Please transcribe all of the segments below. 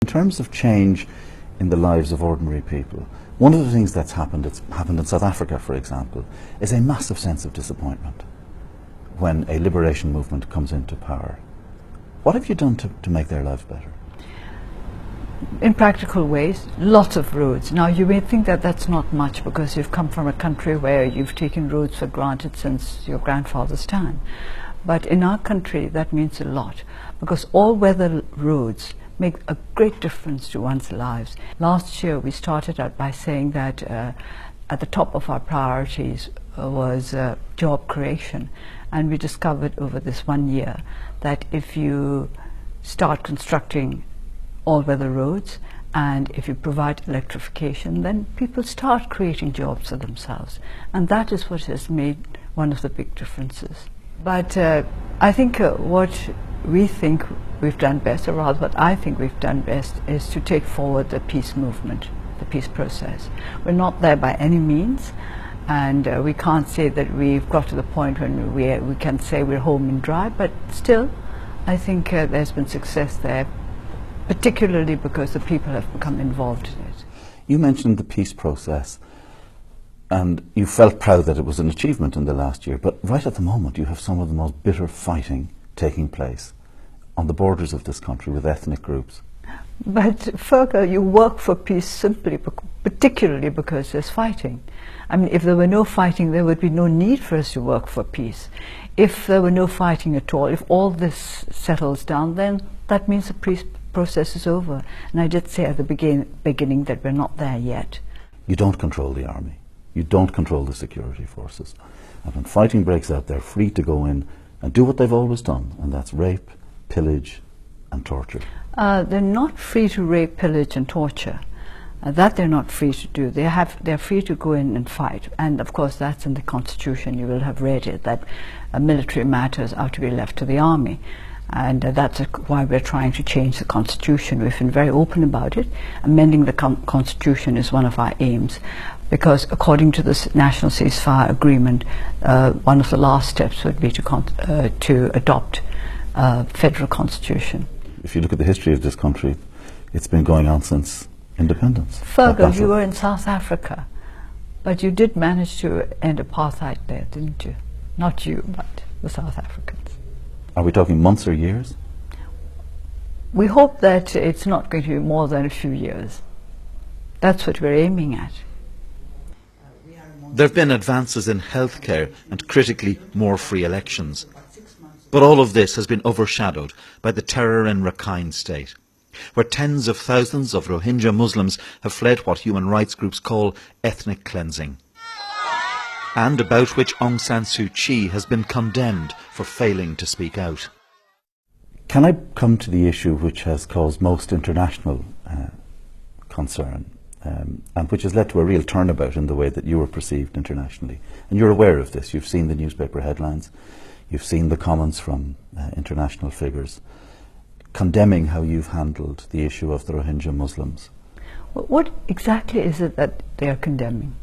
In terms of change in the lives of ordinary people, one of the things that's happened in South Africa, for example, is a massive sense of disappointment when a liberation movement comes into power. What have you done to make their lives better? In practical ways, lots of roads. Now you may think that that's not much because you've come from a country where you've taken roads for granted since your grandfather's time. But in our country that means a lot because all-weather roads make a great difference to one's lives. Last year we started out by saying that at the top of our priorities was job creation, and we discovered over this 1 year that if you start constructing all-weather roads and if you provide electrification, then people start creating jobs for themselves, and that is what has made one of the big differences. But I think what we think we've done best, or rather what I think we've done best, is to take forward the peace movement, the peace process. We're not there by any means, and we can't say that we've got to the point when we can say we're home and dry, but still I think there's been success there, particularly because the people have become involved in it. You mentioned the peace process, and you felt proud that it was an achievement in the last year, but right at the moment you have some of the most bitter fighting taking place on the borders of this country with ethnic groups. But Fergal, you work for peace simply, particularly because there's fighting. I mean, if there were no fighting, there would be no need for us to work for peace. If there were no fighting at all, if all this settles down, then that means the peace process is over. And I did say at the beginning that we're not there yet. You don't control the army. You don't control the security forces. And when fighting breaks out, they're free to go in and do what they've always done, and that's rape, pillage and torture. They're not free to rape, pillage and torture. That they're not free to do. They're free to go in and fight, and of course that's in the Constitution. You will have read it, that military matters are to be left to the army, and that's why we're trying to change the Constitution. We've been very open about it. Amending the Constitution is one of our aims, because according to the National Ceasefire Agreement, one of the last steps would be to adopt a federal constitution. If you look at the history of this country, it's been going on since independence. Fergal, you were in South Africa, but you did manage to end apartheid there, didn't you? Not you, but the South Africans. Are we talking months or years? We hope that it's not going to be more than a few years. That's what we're aiming at. There have been advances in healthcare and, critically, more free elections. But all of this has been overshadowed by the terror in Rakhine State, where tens of thousands of Rohingya Muslims have fled what human rights groups call ethnic cleansing, and about which Aung San Suu Kyi has been condemned for failing to speak out. Can I come to the issue which has caused most international concern, and which has led to a real turnabout in the way that you were perceived internationally? And you're aware of this. You've seen the newspaper headlines. You've seen the comments from international figures condemning how you've handled the issue of the Rohingya Muslims. What exactly is it that they are condemning?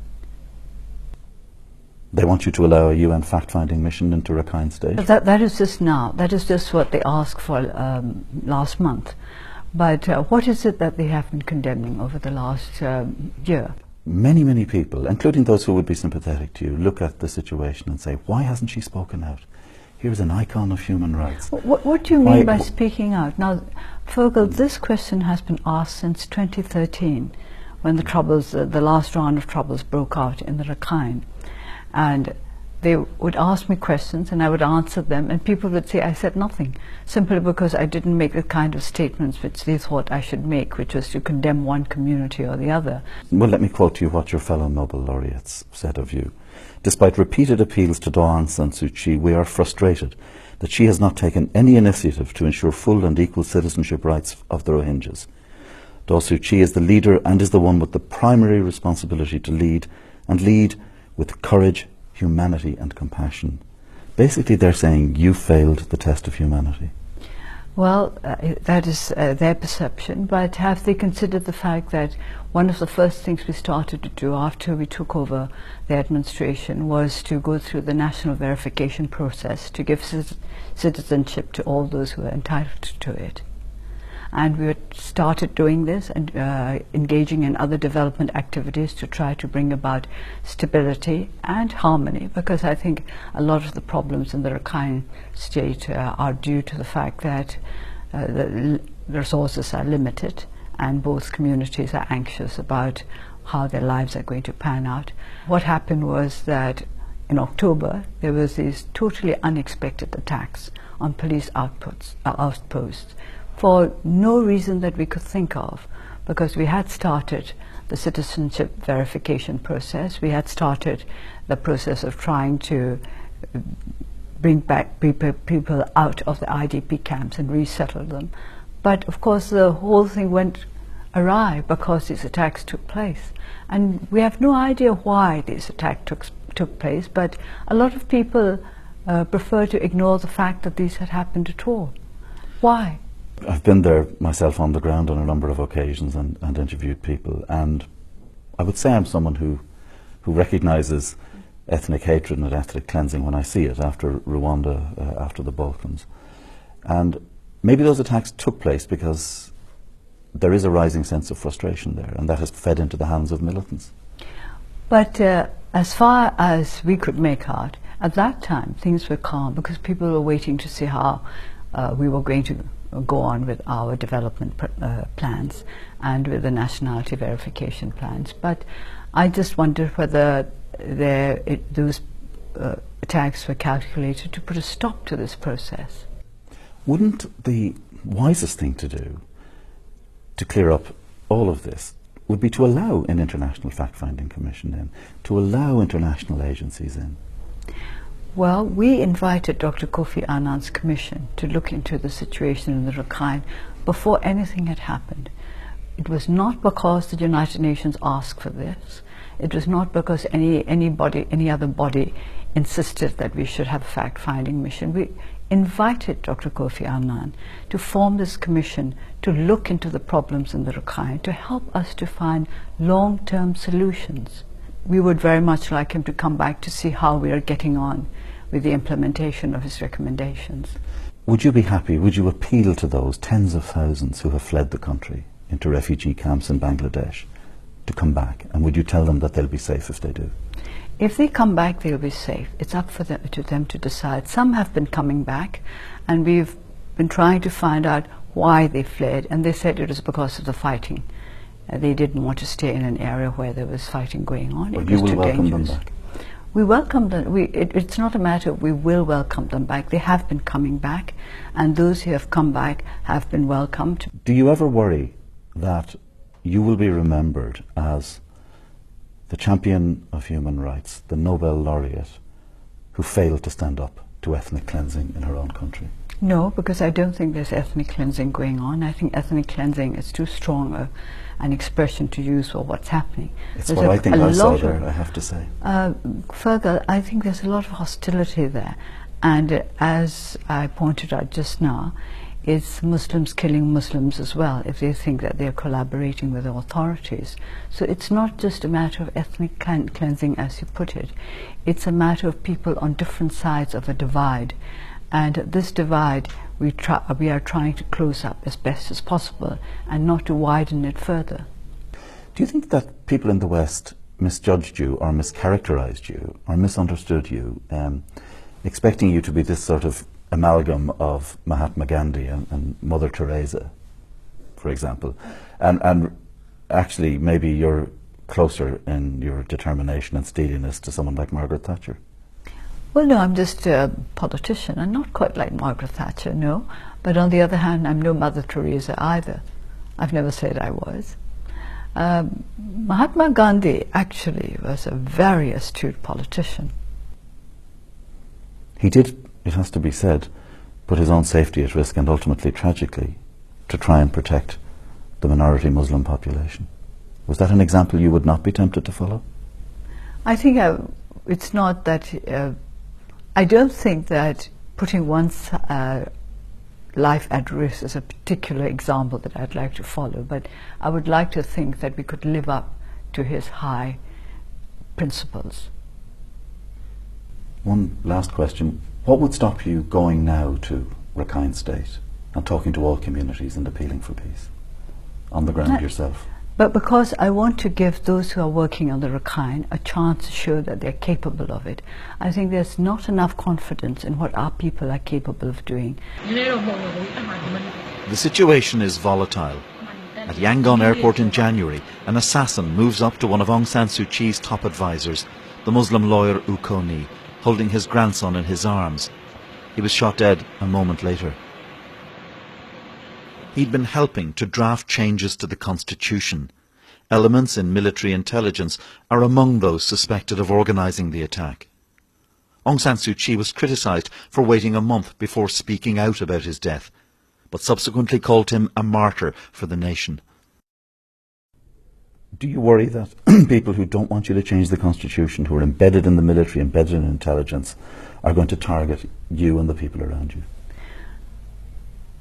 They want you to allow a UN fact-finding mission into Rakhine State? That is just now. That is just what they asked for last month. But what is it that they have been condemning over the last year? Many, many people, including those who would be sympathetic to you, look at the situation and say, why hasn't she spoken out? Here's an icon of human rights. What do you mean by speaking out? Now, Fergal, this question has been asked since 2013, when the troubles, the last round of troubles broke out in the Rakhine. And they would ask me questions and I would answer them, and people would say I said nothing, simply because I didn't make the kind of statements which they thought I should make, which was to condemn one community or the other. Well, let me quote you what your fellow Nobel laureates said of you. Despite repeated appeals to Daw Suu Kyi, we are frustrated that she has not taken any initiative to ensure full and equal citizenship rights of the Rohingyas. Daw Suu Kyi is the leader and is the one with the primary responsibility to lead, and lead with courage, humanity and compassion. Basically they're saying you failed the test of humanity. Well, that is their perception, but have they considered the fact that one of the first things we started to do after we took over the administration was to go through the national verification process to give citizenship to all those who are entitled to it. And we had started doing this and engaging in other development activities to try to bring about stability and harmony, because I think a lot of the problems in the Rakhine state are due to the fact that the resources are limited and both communities are anxious about how their lives are going to pan out. What happened was that in October there was these totally unexpected attacks on police outposts for no reason that we could think of, because we had started the citizenship verification process, we had started the process of trying to bring back people out of the IDP camps and resettle them. But of course the whole thing went awry because these attacks took place. And we have no idea why these attacks took place, but a lot of people prefer to ignore the fact that these had happened at all. Why? I've been there myself on the ground on a number of occasions and interviewed people, and I would say I'm someone who recognises ethnic hatred and ethnic cleansing when I see it after Rwanda, after the Balkans. And maybe those attacks took place because there is a rising sense of frustration there, and that has fed into the hands of militants. But as far as we could make out, at that time things were calm because people were waiting to see how we were going to go on with our development plans and with the nationality verification plans. But I just wonder whether those attacks were calculated to put a stop to this process. Wouldn't the wisest thing to do to clear up all of this would be to allow an international fact-finding commission in, to allow international agencies in? Well, we invited Dr. Kofi Annan's commission to look into the situation in the Rakhine before anything had happened. It was not because the United Nations asked for this. It was not because any other body insisted that we should have a fact-finding mission. We invited Dr. Kofi Annan to form this commission to look into the problems in the Rakhine, to help us to find long-term solutions. We would very much like him to come back to see how we are getting on with the implementation of his recommendations. Would you be happy, would you appeal to those tens of thousands who have fled the country into refugee camps in Bangladesh to come back, and would you tell them that they'll be safe if they do? If they come back, they'll be safe. It's up for them to decide. Some have been coming back, and we've been trying to find out why they fled, and they said it was because of the fighting. They didn't want to stay in an area where there was fighting going on. Well, it you was will too welcome dangerous. them back. We welcome them. It's not a matter of we will welcome them back. They have been coming back, and those who have come back have been welcomed. Do you ever worry that you will be remembered as the champion of human rights, the Nobel laureate who failed to stand up to ethnic cleansing in her own country? No, because I don't think there's ethnic cleansing going on. I think ethnic cleansing is too strong an expression to use for what's happening. It's what I think I saw there, I have to say. Further, I think there's a lot of hostility there. And as I pointed out just now, it's Muslims killing Muslims as well if they think that they're collaborating with the authorities. So it's not just a matter of ethnic cleansing, as you put it. It's a matter of people on different sides of a divide. And this divide we are trying to close up as best as possible and not to widen it further. Do you think that people in the West misjudged you or mischaracterized you or misunderstood you, expecting you to be this sort of amalgam of Mahatma Gandhi and Mother Teresa, for example, and actually maybe you're closer in your determination and steeliness to someone like Margaret Thatcher? Well, no, I'm just a politician, and not quite like Margaret Thatcher, no. But on the other hand, I'm no Mother Teresa either. I've never said I was. Mahatma Gandhi actually was a very astute politician. He did, it has to be said, put his own safety at risk and ultimately, tragically, to try and protect the minority Muslim population. Was that an example you would not be tempted to follow? I think it's not that... I don't think that putting one's life at risk is a particular example that I'd like to follow, but I would like to think that we could live up to his high principles. One last question. What would stop you going now to Rakhine State and talking to all communities and appealing for peace on the ground yourself? But because I want to give those who are working on the Rakhine a chance to show that they're capable of it, I think there's not enough confidence in what our people are capable of doing. The situation is volatile. At Yangon airport in January, an assassin moves up to one of Aung San Suu Kyi's top advisors, the Muslim lawyer U Ko Ni, holding his grandson in his arms. He was shot dead a moment later. He'd been helping to draft changes to the constitution. Elements in military intelligence are among those suspected of organising the attack. Aung San Suu Kyi was criticised for waiting a month before speaking out about his death, but subsequently called him a martyr for the nation. Do you worry that people who don't want you to change the constitution, who are embedded in the military, embedded in intelligence, are going to target you and the people around you?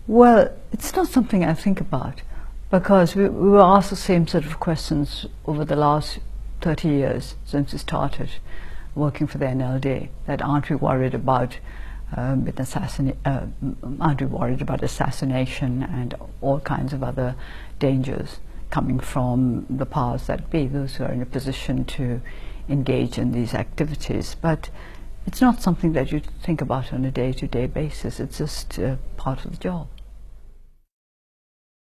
Well, it's not something I think about, because we were asked the same sort of questions over the last 30 years since we started working for the NLD, that aren't we worried about aren't we worried about assassination and all kinds of other dangers coming from the powers that be, those who are in a position to engage in these activities. But it's not something that you think about on a day-to-day basis. It's just part of the job.